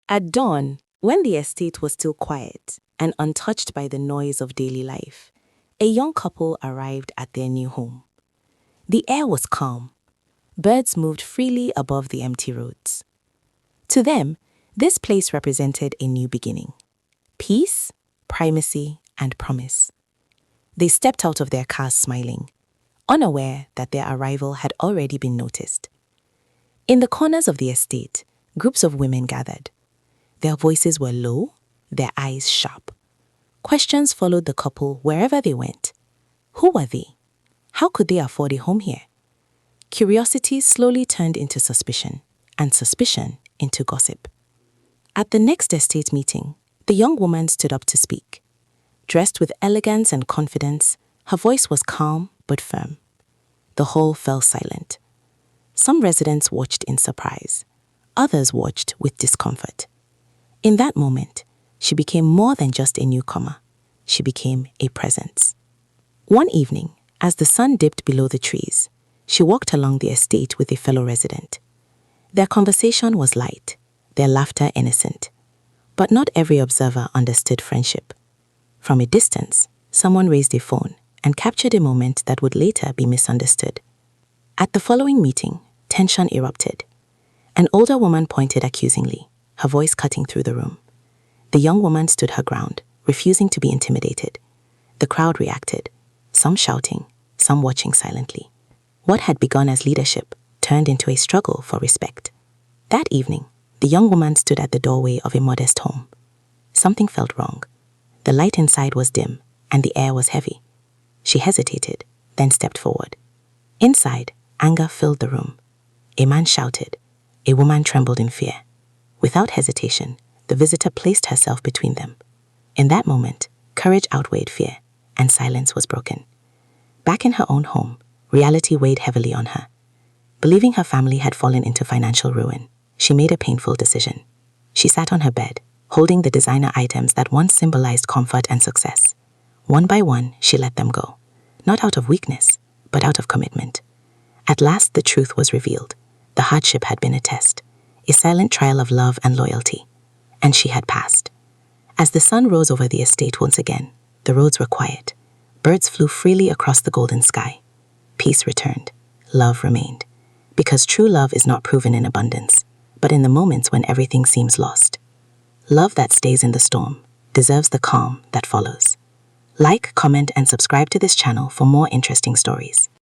At dawn, when the estate was still quiet and untouched by the noise of daily life, a young couple arrived at their new home. The air was calm. Birds moved freely above the empty roads. To them, this place represented a new beginning. Peace, primacy, and promise. They stepped out of their cars smiling, unaware that their arrival had already been noticed. In the corners of the estate, groups of women gathered. Their voices were low, their eyes sharp. Questions followed the couple wherever they went. Who were they? How could they afford a home here? Curiosity slowly turned into suspicion, and suspicion into gossip. At the next estate meeting, the young woman stood up to speak. Dressed with elegance and confidence, her voice was calm but firm. The hall fell silent. Some residents watched in surprise. Others watched with discomfort. In that moment, she became more than just a newcomer. She became a presence. One evening, as the sun dipped below the trees, she walked along the estate with a fellow resident. Their conversation was light, their laughter innocent. But not every observer understood friendship. From a distance, someone raised a phone and captured a moment that would later be misunderstood. At the following meeting, tension erupted. An older woman pointed accusingly, her voice cutting through the room. The young woman stood her ground, refusing to be intimidated. The crowd reacted, some shouting, some watching silently. What had begun as leadership turned into a struggle for respect. That evening, the young woman stood at the doorway of a modest home. Something felt wrong. The light inside was dim, and the air was heavy. She hesitated, then stepped forward. Inside, anger filled the room. A man shouted. A woman trembled in fear. Without hesitation, the visitor placed herself between them. In that moment, courage outweighed fear, and silence was broken. Back in her own home, reality weighed heavily on her. Believing her family had fallen into financial ruin, she made a painful decision. She sat on her bed, holding the designer items that once symbolized comfort and success. One by one, she let them go, not out of weakness, but out of commitment. At last, the truth was revealed. The hardship had been a test, a silent trial of love and loyalty, and she had passed. As the sun rose over the estate once again, the roads were quiet. Birds flew freely across the golden sky. Peace returned. Love remained. Because true love is not proven in abundance, but in the moments when everything seems lost. Love that stays in the storm deserves the calm that follows. Like, comment, and subscribe to this channel for more interesting stories.